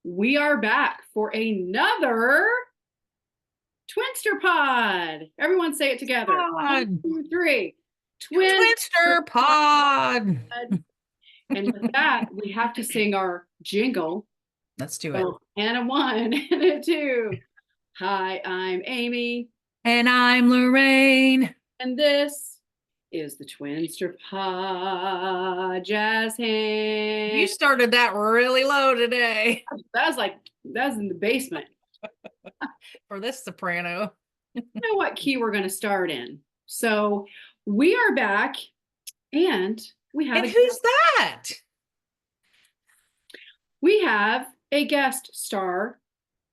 we are back for another Twinster Pod. Everyone say it together. Pod. 1, 2, 3. Twinster Pod. And with that, we have to sing our jingle. Let's do it. And a 1 and a 2. Hi, I'm Amy. And I'm Lorraine. And this is the Twinster Pod Jazz Hands. You started that really low today. That was in the basement. For this soprano. You know what key we're going to start in. So we are back, and we have. And who's that? We have a guest star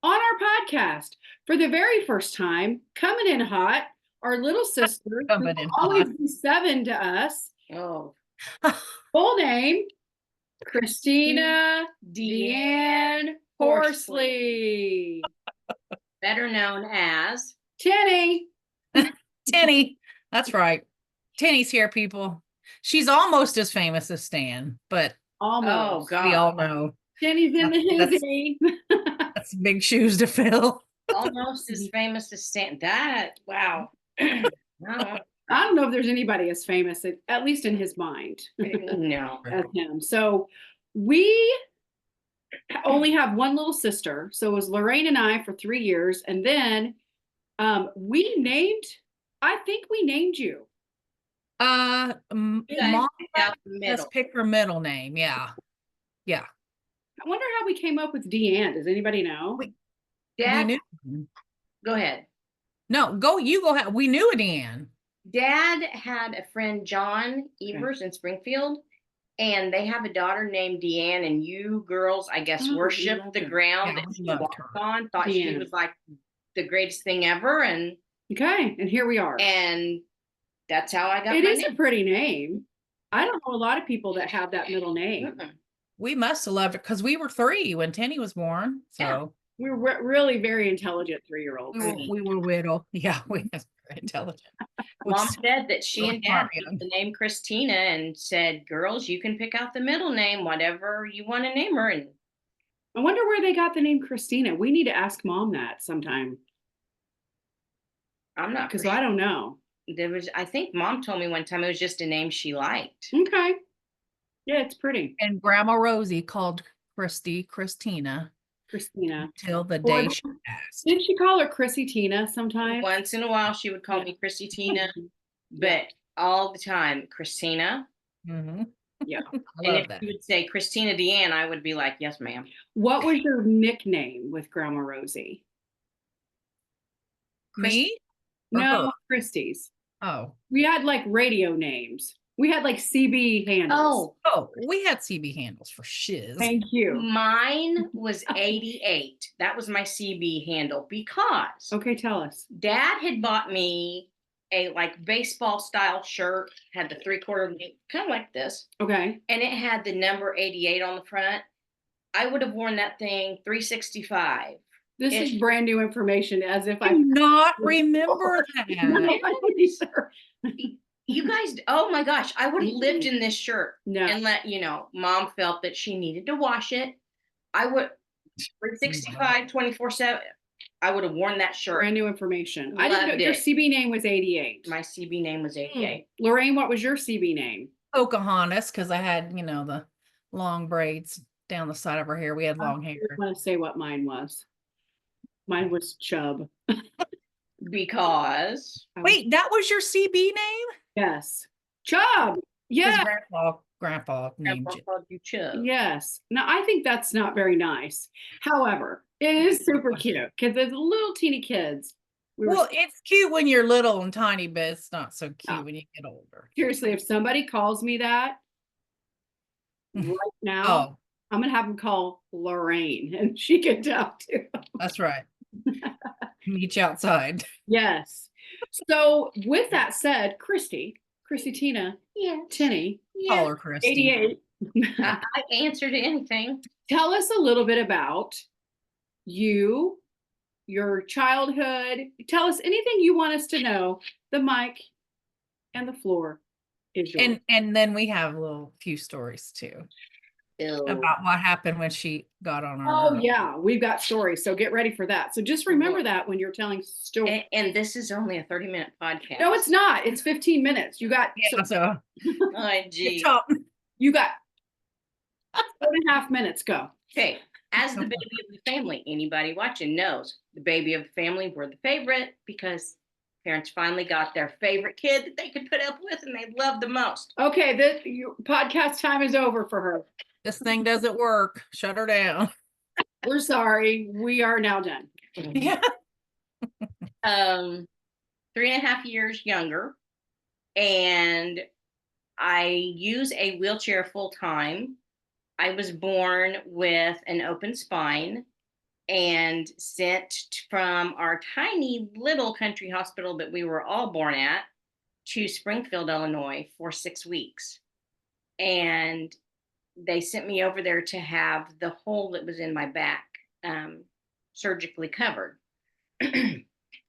on our podcast for the very first time, coming in hot. Our little sister, Coming in always hot. be 7 to us. Oh, Full name: Christina Deanne Horsley. better known as Tinny. Tinny. That's right. Tinny's here, people. She's almost as famous as Stan, but Almost. God. we all know Tinny's in the That's- hizzy. that's big shoes to fill. almost as famous as Stan. That, wow. No, I don't know if there's anybody as famous, at least in his mind, no. as him. So we only have one little sister. So it was Lorraine and I for 3 years. And then I think we named you. Mom, You guys pick out the let's middle. pick her middle name. Yeah. I wonder how we came up with Deanne. Does anybody know? Dad, We knew. go ahead. No, you go ahead. We knew a Deanne. Dad had a friend, John Evers, in Springfield, and they have a daughter named Deanne, and you girls, I guess, Oh, we worshiped loved the her. ground Yeah, that we she loved walked her. on, thought she Deanne. was like the greatest thing ever, and Okay. And here we are. that's how I got It my is name. a pretty name. I don't know a lot of people that have that middle name. Mm-mm. We must have loved it because we were 3 when Tinny was born. So We were really very intelligent 3-year-olds. we were little. Yeah, we were very intelligent. Mom said that she and Dad Mario. picked the name Christina and said, girls, you can pick out the middle name, whatever you want to name her. And I wonder where they got the name Christina. We need to ask Mom that sometime I'm not, because I don't know. I think Mom told me one time it was just a name she liked. Okay. Yeah, it's pretty. And Grandma Rosie called Christina Christina. till the Or- day she passed. Didn't she call her Chrissy Tina sometime? Once in a while, she would call Yeah. me Chrissy Tina, but all the time, Christina. Mm-hmm. Yeah. And Love if that. you would say Christina Deanne, I would be like, yes, ma'am. What was your nickname with Grandma Rosie? Me? Or No, her? Christie's. Oh. We had like radio names. We had like CB handles. Oh, we had CB handles for shiz. Thank you. Mine was 88. That was my CB handle because Okay, tell us. Dad had bought me a like baseball style shirt, had the 3/4 kind of like this, Okay. and it had the number 88 on the front. I would have worn that thing 365. This is brand new information as if I I do not remember that. Sure. You guys, oh my gosh, I would have lived in this shirt No. and let Mom felt that she needed to wash it. I would 365, 24/7. I would have worn that shirt. Brand new information. I didn't know Loved your it. CB name was 88. My CB name was 88. Lorraine, what was your CB name? Pocahontas, because I had, the long braids down the side of her hair. We had long hair. I want to say what mine was. Mine was Chubb. Because Wait, that was your CB name? Yes. Chubb. 'Cause Yeah. Grandpa named Grandpa you. called you Chubb. Yes. Now, I think that's not very nice. However, it is super cute because there's little teeny kids. Well, it's cute when you're little and tiny, but it's not so cute Oh. when you get older. Seriously, if somebody calls me that right now, Oh, I'm going to have them call Lorraine and she can tell too. that's right. Meet you outside. Yes. So with that said, Christy Tina, Yeah. Tinny, Call her Christy. 88. I answer to anything. Tell us a little bit about you, your childhood. Tell us anything you want us to know. The mic and the floor is yours. And then we have a few stories too. Ew. about what happened when she got on Oh our. yeah, we've got stories. So get ready for that. So just remember that when you're telling stories. And this is only a 30-minute podcast. No, it's not. It's 15 minutes. You got Yeah, so Oh, gee. you got 4.5 minutes. Go. Okay. As the baby of the family, anybody watching knows the baby of the family were the favorite because parents finally got their favorite kid that they could put up with and they loved the most. Okay, your podcast time is over for her. this thing doesn't work. Shut her down. We're sorry. We are now done. Yeah. 3.5 years younger, and I use a wheelchair full time. I was born with an open spine and sent from our tiny little country hospital that we were all born at to Springfield, Illinois for 6 weeks. And they sent me over there to have the hole that was in my back surgically covered.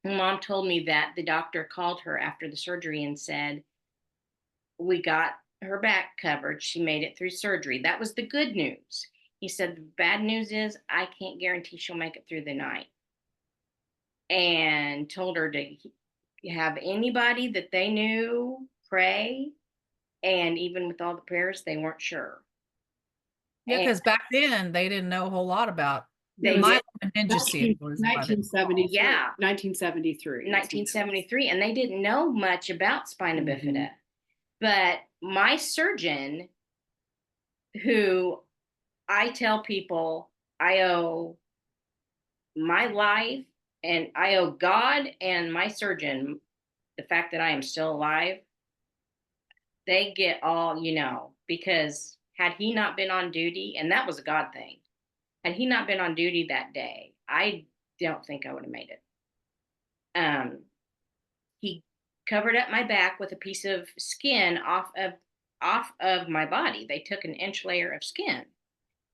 Mom told me that the doctor called her after the surgery and said, we got her back covered. She made it through surgery. That was the good news. He said, the bad news is I can't guarantee she'll make it through the night. And told her to have anybody that they knew pray. And even with all the prayers, they weren't sure. Yeah, because back then they didn't know a whole lot about They my did. meningitis was about it. 1973. Yeah. 1973. 1973, and they didn't know much about spina bifida. But my surgeon, who I tell people I owe my life and I owe God and my surgeon the fact that I am still alive, they get all, because had he not been on duty, and that was a God thing, had he not been on duty that day, I don't think I would have made it. He covered up my back with a piece of skin off of my body. They took an inch layer of skin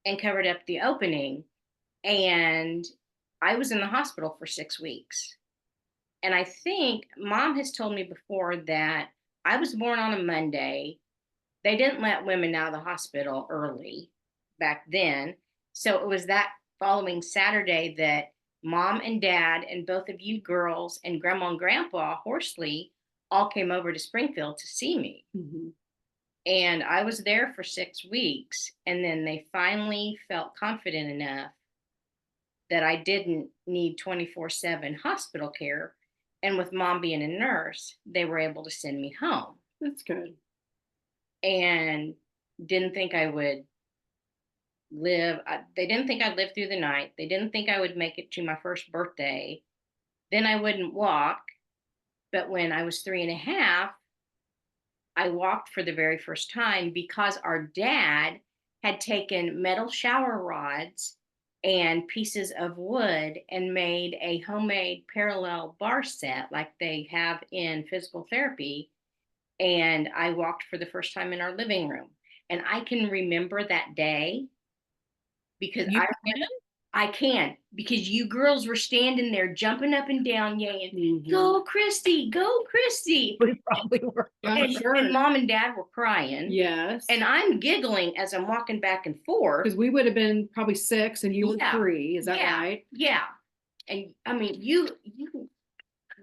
and covered up the opening. And I was in the hospital for 6 weeks. And I think Mom has told me before that I was born on a Monday. They didn't let women out of the hospital early back then. So it was that following Saturday that Mom and Dad and both of you girls and Grandma and Grandpa Horsley all came over to Springfield to see me. And I was there for 6 weeks. And then they finally felt confident enough that I didn't need 24/7 hospital care. And with Mom being a nurse, they were able to send me home. That's good. And didn't think I would live. They didn't think I'd live through the night. They didn't think I would make it to my first birthday. Then I wouldn't walk. But when I was 3.5, I walked for the very first time because our dad had taken metal shower rods and pieces of wood and made a homemade parallel bar set like they have in physical therapy. And I walked for the first time in our living room. And I can remember that day because I can, because you girls were standing there jumping up and down, yelling, go Christy, go Christy. We probably were. And Mom and Dad were crying. Yes. And I'm giggling as I'm walking back and forth. Because we would have been probably 6 and you were 3. Is that right? Yeah. And I mean, you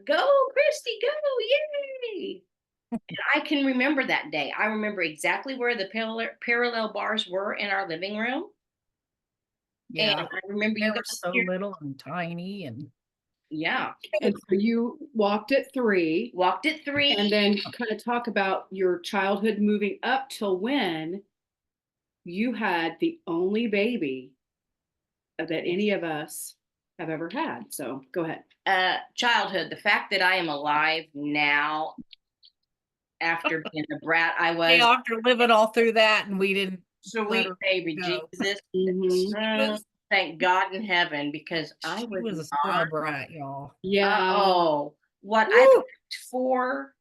go Christy, go, yay. And I can remember that day. I remember exactly where the parallel bars were in our living room. Yeah. And I remember They were so little and tiny and And so you walked at 3. Walked at 3. And then kind of talk about your childhood moving up till when you had the only baby that any of us have ever had. So go ahead. Childhood, the fact that I am alive now after being the brat I was. Yeah, after living all through that and we didn't. Sweet baby go. Jesus. Thank God in heaven, because I was a spoiled brat, y'all. Yeah. What I looked for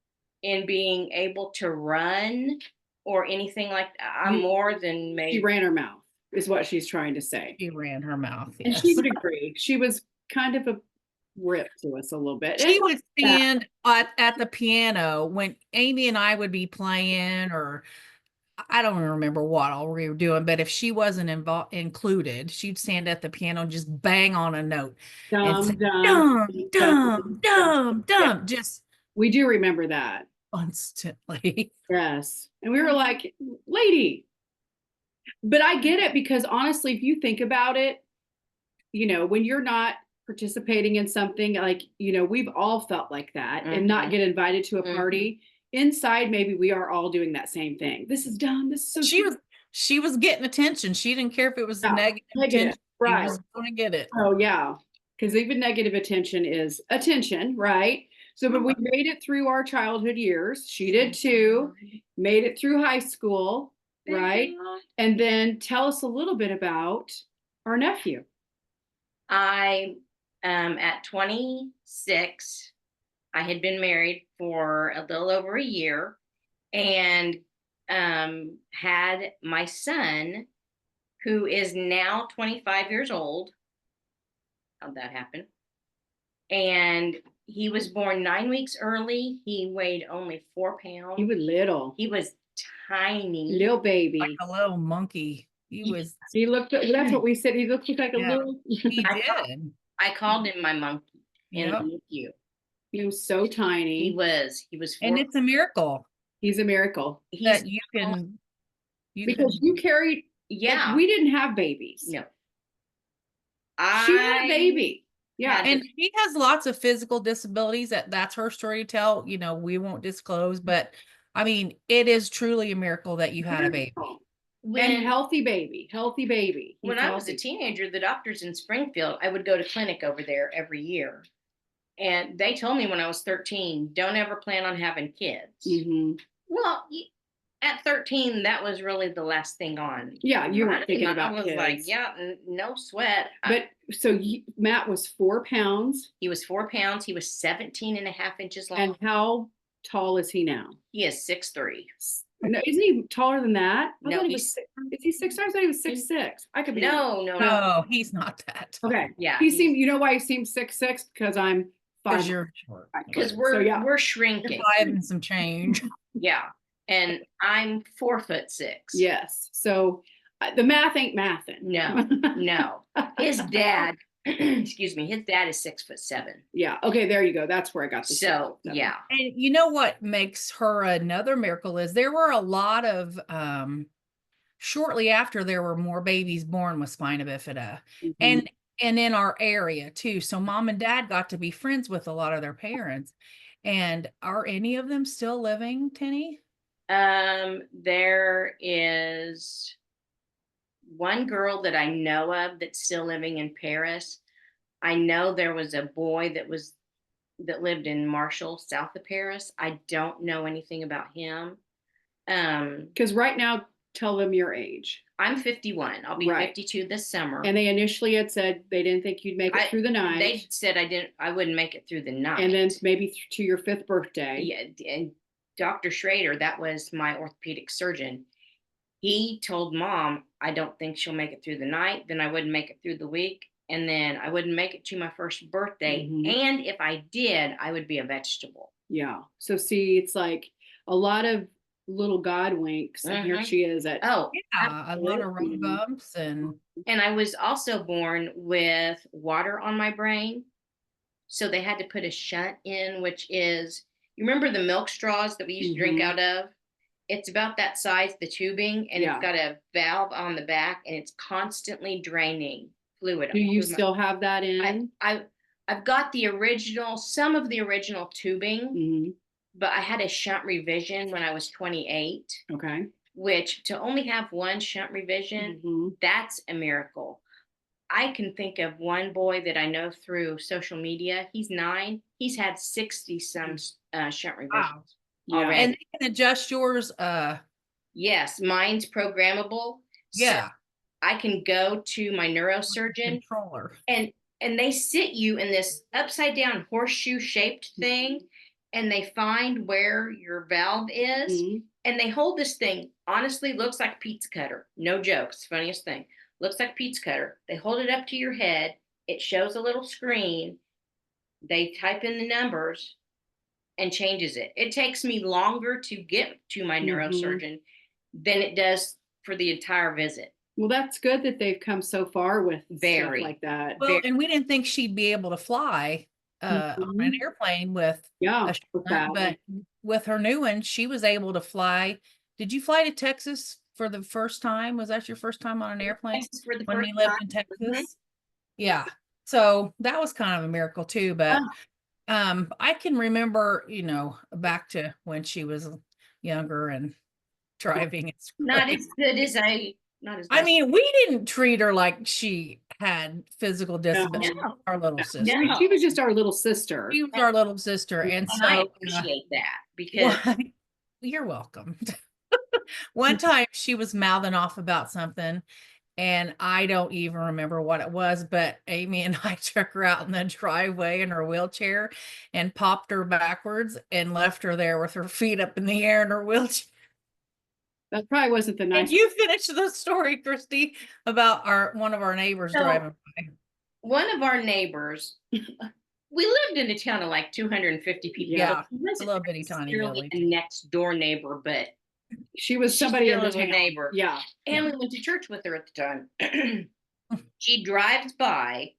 in being able to run or anything like that, I'm more than maybe. She ran her mouth, is what she's trying to say. She ran her mouth. And Yes. she would agree. She was kind of a rip to us a little bit. She would stand at the piano when Amy and I would be playing, or I don't even remember what all we were doing, but if she wasn't included, she'd stand at the piano and just bang on a note and say, Dumb, dumb, dum, dum, dum, yeah, dum, just we do remember that. constantly. Yes. And we were like, lady, but I get it because honestly, if you think about it, when you're not participating in something like, we've all felt like that and not get invited to a party. Inside, maybe we are all doing that same thing. This is dumb. This is so She was getting attention. She didn't care if it was negative attention. Right. She was going to get it. Oh, yeah. Because even negative attention is attention, right? So, but we made it through our childhood years. She did too. Made it through high school, right? And then tell us a little bit about our nephew. I at 26, I had been married for a little over a year and had my son, who is now 25 years old. How'd that happen? And he was born 9 weeks early. He weighed only 4 pounds. He was little. He was tiny. Little baby. Like a little monkey. He looked, that's what we said. He looked like a little. He did. I called him my monkey. Yep. You. He was so tiny. He was. And it's a miracle. He's a miracle. That you can. Because you carried. Yeah. Like, we didn't have babies. No. She had a baby. Yeah. And she has lots of physical disabilities. That's her story to tell. We won't disclose, but I mean, it is truly a miracle that you had a baby. And healthy baby. When I was a teenager, the doctors in Springfield, I would go to clinic over there every year. And they told me when I was 13, don't ever plan on having kids. Mm-hmm. Well, at 13, that was really the last thing on. Yeah, you weren't thinking about kids. I was like, yeah, no sweat. But so Matt was 4 pounds. He was 4 pounds. He was 17 and a half inches long. And how tall is he now? He is 6'3". No, isn't he taller than that? No, is he 6'5"? I thought he was 6'6". I could be no, he's not that. Okay, yeah. He seemed. You know why he seems 6'6"? Because I'm 5. Because you're short. Because we're shrinking. You're 5 and some change. Yeah, and I'm 4'6". Yes. So the math ain't mathin'. No. His dad. Excuse me. His dad is 6'7". Yeah. Okay. There you go. That's where I got the. So yeah. And you know what makes her another miracle is there were a lot of shortly after there were more babies born with spina bifida, and in our area too. So mom and dad got to be friends with a lot of their parents. And are any of them still living, Tenny? There is one girl that I know of that's still living in Paris. I know there was a boy that lived in Marshall, south of Paris. I don't know anything about him. Because right now, tell them your age. I'm 51. I'll be 52 this summer. And they initially had said they didn't think you'd make it through the night. They said I wouldn't make it through the night. And then maybe to your 5th birthday. Yeah, and Dr. Schrader, that was my orthopedic surgeon. He told mom, I don't think she'll make it through the night. Then I wouldn't make it through the week. And then I wouldn't make it to my first birthday. And if I did, I would be a vegetable. Yeah. So see, it's like a lot of little God winks. And here she is at. Oh, yeah. A lot of road bumps. And I was also born with water on my brain. So they had to put a shunt in, which is, you remember the milk straws that we used to drink out of? It's about that size, the tubing, and it's got a valve on the back, and it's constantly draining fluid. Do you still have that in? I've got some of the original tubing, but I had a shunt revision when I was 28. Okay. Which to only have one shunt revision, that's a miracle. I can think of one boy that I know through social media. He's 9. He's had 60 some shunt revisions. Yeah. Already. And they can adjust yours. Yes, mine's programmable. Yeah. So I can go to my neurosurgeon controller and they sit you in this upside down horseshoe shaped thing, and they find where your valve is, and they hold this thing. Honestly, looks like a pizza cutter. No jokes. Funniest thing. Looks like a pizza cutter. They hold it up to your head. It shows a little screen. They type in the numbers and changes it. It takes me longer to get to my neurosurgeon than it does for the entire visit. Well, that's good that they've come so far with Very. stuff like that. Well, and we didn't think she'd be able to fly on an Mhm. airplane with Yeah, a with shunt, that. but with her new one, she was able to fly. Did you fly to Texas for the first time? Was that your first time on an airplane Texas for the when first we lived in time. Texas? Yeah. So that was kind of a miracle too, but I can remember, back to when she was younger and driving. It's Not great. as good as not as I best. mean, we didn't treat her like she had physical disability. No. Our little sister. I mean, she was just our little sister. She was our little sister, and And I so appreciate that because you're welcome. One time she was mouthing off about something, and I don't even remember what it was, but Amy and I took her out in the driveway in her wheelchair and popped her backwards and left her there with her feet up in the air in her wheelchair. That probably wasn't the And nice. you finish the story, Christy, about one of our neighbors So- driving by. one of our neighbors, we lived in a town of like 250 people. Yeah, It wasn't a little bitty tiny necessarily village. a next door neighbor, but She was she somebody in still the is a town. neighbor. Yeah. And we went to church with her at the time. She drives by.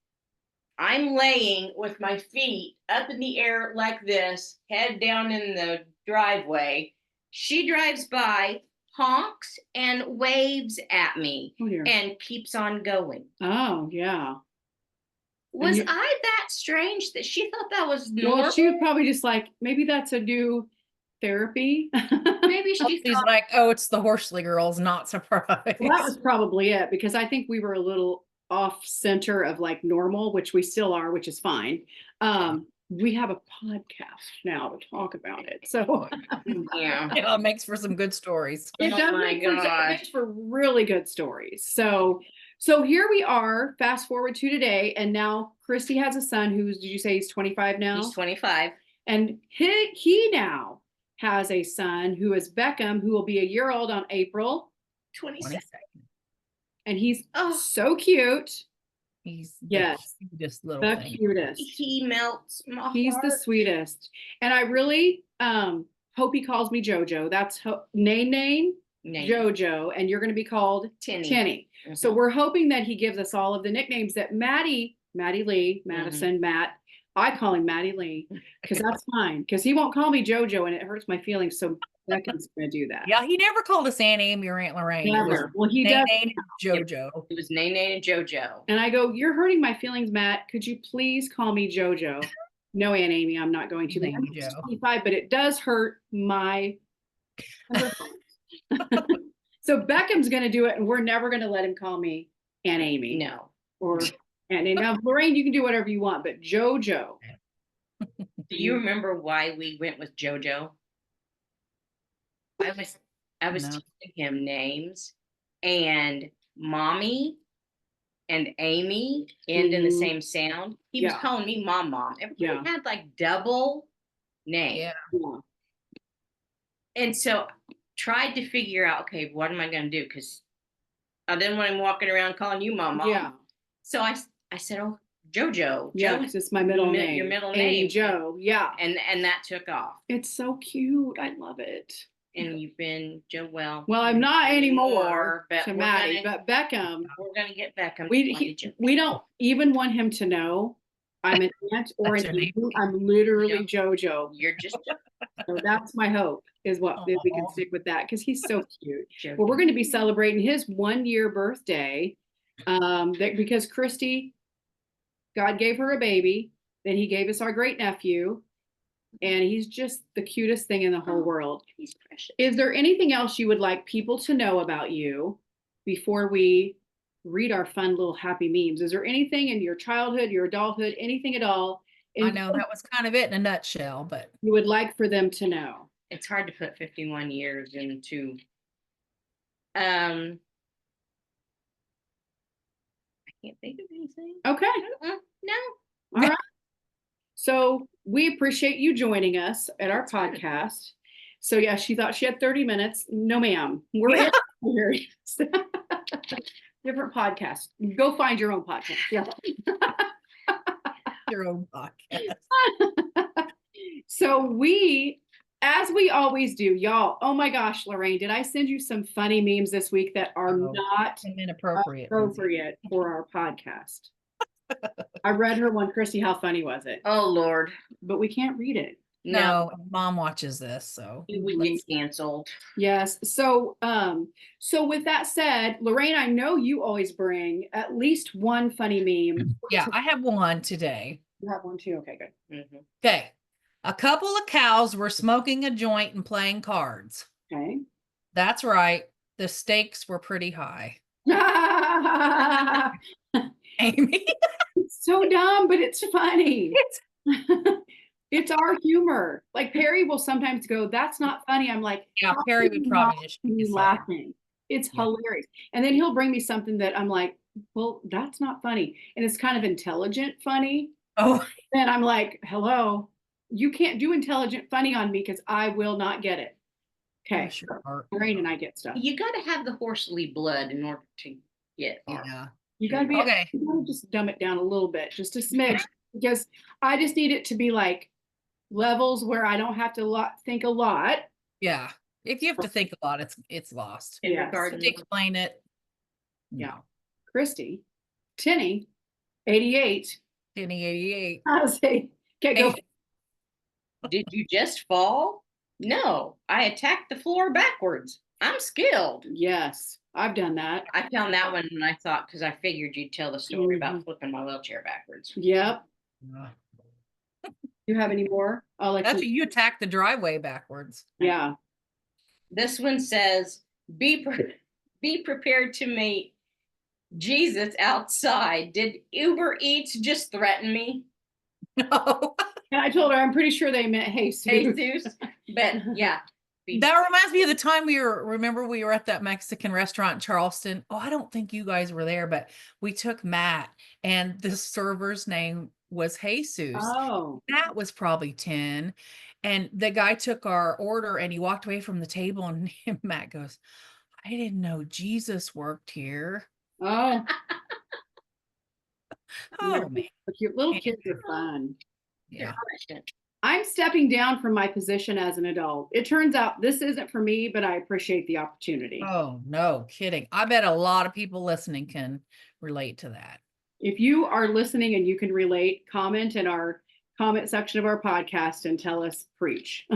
I'm laying with my feet up in the air like this, head down in the driveway. She drives by, honks, and waves at me Oh dear. and keeps on going. Oh yeah. Was you- I that strange that she thought that was normal? Well, she was probably just like, maybe that's a new therapy. Maybe she She's thought, like, oh, it's the Horsley girls, not surprised. Well, that was probably it, because I think we were a little off center of like normal, which we still are, which is fine. We have a podcast now to talk about it. So yeah. Yeah, it makes for some good stories. it Oh does my make for, it gosh. makes for really good stories. So here we are, fast forward to today, and now Christy has a son who's, did you say he's 25 now? He's 25. And he now has a son who is Beckham, who will be a year old on April. 27. And he's Oh. so cute. He's Yes. the cutest little The thing. cutest. He melts my He's the heart. sweetest. And I really hope he calls me JoJo. That's Nane, Name. JoJo, and you're going to be called Tinny. Tinny. So Mhm. we're hoping that he gives us all of the nicknames that Maddie Lee, Madison, Matt. I call him Maddie Lee because that's fine. Because he won't call me JoJo, and it hurts my feelings. So Beckham's going to do that. Yeah, he never called us Aunt Amy or Aunt Lorraine. It was Never. Well, he does. Nene and JoJo. It was Nene and JoJo. And I go, you're hurting my feelings, Matt. Could you please call me JoJo? No, Aunt Amy, I'm not going to. Thank I'm you, Joe. 25, but it does hurt my. So Beckham's going to do it, and we're never going to let him call me Aunt Amy. No. Or and now Lorraine, you can do whatever you want, but JoJo. Do you remember why we went with JoJo? I was No. teaching him names, and Mommy and Amy end in the Mhm. same sound. He was Yeah. calling me Mom. And we Yeah. had like double name. Yeah. Yeah. And so tried to figure out, okay, what am I going to do? Because I didn't want him walking around calling you Mom. Yeah. So I said, oh, JoJo. Yeah, Joe, 'cause it's my middle name. Your middle Amy name. Jo. Yeah. And that took off. It's so cute. I love it. And you've been Joelle. Well, I'm not anymore but to we're Maddie, gonna, but Beckham. we're gonna get Beckham. We don't even want him to know I'm an aunt or That's an your name. uncle. I'm literally Yeah. JoJo. You're just So that's my hope is what if we can Aw. stick with that because he's so cute. joking. Well, we're going to be celebrating his 1-year birthday. Because Christy, God gave her a baby, then he gave us our great nephew, and he's just the cutest thing in the whole world. He's precious. Is there anything else you would like people to know about you before we read our fun little happy memes? Is there anything in your childhood, your adulthood, anything at all I know that was kind of it in a nutshell, but you would like for them to know? It's hard to put 51 years into. I can't think of anything. Okay. No. All right. So we appreciate you joining us at our podcast. So yeah, she thought she had 30 minutes. No, ma'am. We're in here. Different podcast. Go find your own podcast. Yeah. your own podcast. So we as we always do, y'all. Oh my gosh, Lorraine, did I send you some funny memes this week that are not Inappropriate. appropriate for our podcast? I read her one. Christy, how funny was it? Oh Lord, But we can't read it. No, mom watches this, so we get canceled. Yes. So with that said, Lorraine, I know you always bring at least one funny meme. yeah, I have one today. You have one too? Okay, good. Okay. A couple of cows were smoking a joint and playing cards. Okay. That's right. The stakes were pretty high. Amy. It's so dumb, but it's funny. It's our humor. Like Perry will sometimes go, "That's not funny." I'm like, Yeah, "How Perry can would you probably not just be say it. laughing." It's Yeah. hilarious. And then he'll bring me something that I'm like, "Well, that's not funny." And it's kind of intelligent funny. Oh, And I'm like, "Hello, you can't do intelligent funny on me because I will not get it." Okay. bless your heart. Lorraine and I get stuff. You got to have the horsely blood in order to get. Yeah. You gotta be Okay. You gotta just dumb it down a little bit, just a smidge, because I just need it to be like levels where I don't have to think a lot. Yeah. If you have to think a lot, it's lost. In Yes. regard To explain it. Yeah. No. Christy, Tinny, 88. Penny 88. I say, okay, go. Did you just fall? No, I attacked the floor backwards. I'm skilled. Yes, I've done that. I found that one and I thought, because I figured you'd tell the story Mhm. about flipping my wheelchair backwards. Yep. Yeah. You have any more? I'll let That's you. you attack the driveway backwards. Yeah. This one says, be prepared to meet Jesus outside. Did Uber Eats just threaten me? No. And I told her, I'm pretty sure they meant Jesus. Jesus. But yeah. That reminds me of the time remember we were at that Mexican restaurant in Charleston. Oh, I don't think you guys were there, but we took Matt and the server's name was Jesus. Oh. That was probably 10. And the guy took our order and he walked away from the table and Matt goes, I didn't know Jesus worked here. Oh. Oh man. Little kids are fun. Yeah. I'm stepping down from my position as an adult. It turns out this isn't for me, but I appreciate the opportunity. Oh, no kidding. I bet a lot of people listening can relate to that. If you are listening and you can relate, comment in our comment section of our podcast and tell us preach.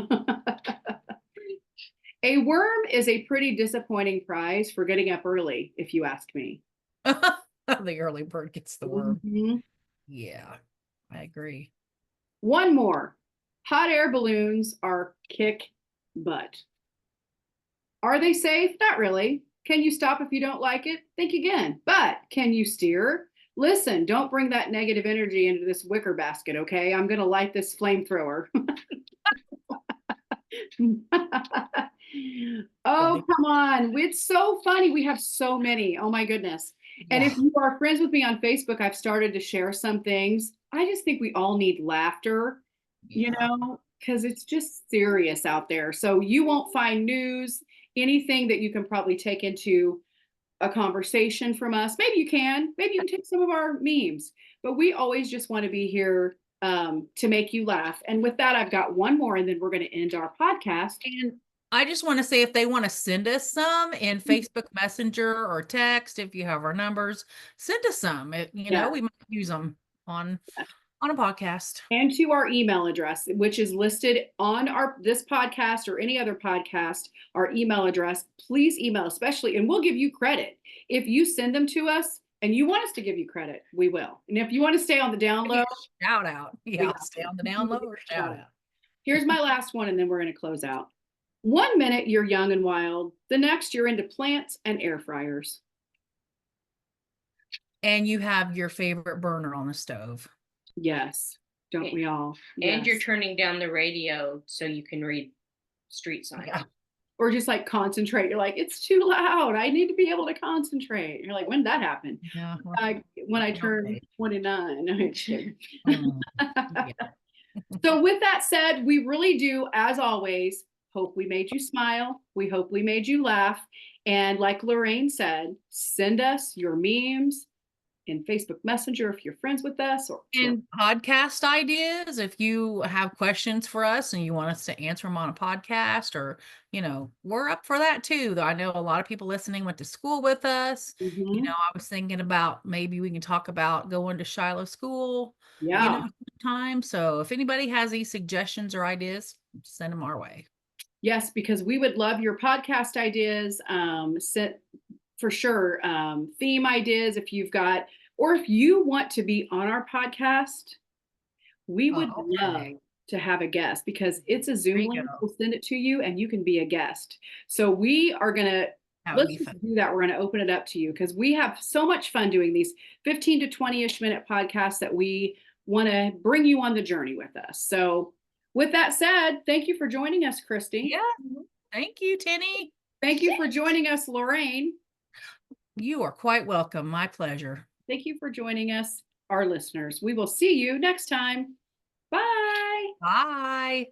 A worm is a pretty disappointing prize for getting up early, if you ask me. The early bird gets the worm. Mm-hmm. Yeah, I agree. One more. Hot air balloons are kick butt. Are they safe? Not really. Can you stop if you don't like it? Think again. But can you steer? Listen, don't bring that negative energy into this wicker basket, okay? I'm going to light this flamethrower. Oh, come on. It's so funny. We have so many. Oh, my goodness. And if you are friends with me on Facebook, I've started to share some things. I just think we all need laughter, you know, because it's just serious out there. So you won't find news, anything that you can probably take into a conversation from us. Maybe you can take some of our memes, but we always just want to be here to make you laugh. And with that, I've got one more, and then we're going to end our podcast. And I just want to say, if they want to send us some in Facebook Messenger or text, if you have our numbers, send us some. You know, we might use them on a podcast. And to our email address, which is listed on this podcast or any other podcast, our email address. Please email, especially, and we'll give you credit if you send them to us. And you want us to give you credit, we will. And if you want to stay on the down low, shout out. Yeah, stay on the down low or shout out. Here's my last one, and then we're going to close out. 1 minute you're young and wild, the next you're into plants and air fryers. And you have your favorite burner on the stove. Yes, don't we all? And you're turning down the radio so you can read street signs. Yeah. Or just like concentrate. You're like, it's too loud. I need to be able to concentrate. You're like, when did that happen? Yeah. When I turned 29. Yeah. So with that said, we really do, as always, hope we made you smile. We hope we made you laugh. And like Lorraine said, send us your memes, in Facebook Messenger if you're friends with us, or And podcast ideas, if you have questions for us and you want us to answer them on a podcast, or, we're up for that too. Though I know a lot of people listening went to school with us. Mhm. I was thinking about maybe we can talk about going to Shiloh School, Yeah. sometime. So if anybody has any suggestions or ideas, send them our way. Yes, because we would love your podcast ideas. For sure, theme ideas if you've got, or if you want to be on our podcast, we would love Okay. to have a guest, because it's a Zoom There you link. go. We'll send it to you and you can be a guest. So we are going to, That would let's be just fun. do that. We're going to open it up to you because we have so much fun doing these 15 to 20-ish minute podcasts that we want to bring you on the journey with us. So with that said, thank you for joining us, Christy. Yeah. Thank you, Tenny. Thank you for joining us, Lorraine. You are quite welcome. My pleasure. Thank you for joining us, our listeners. We will see you next time. Bye. Bye.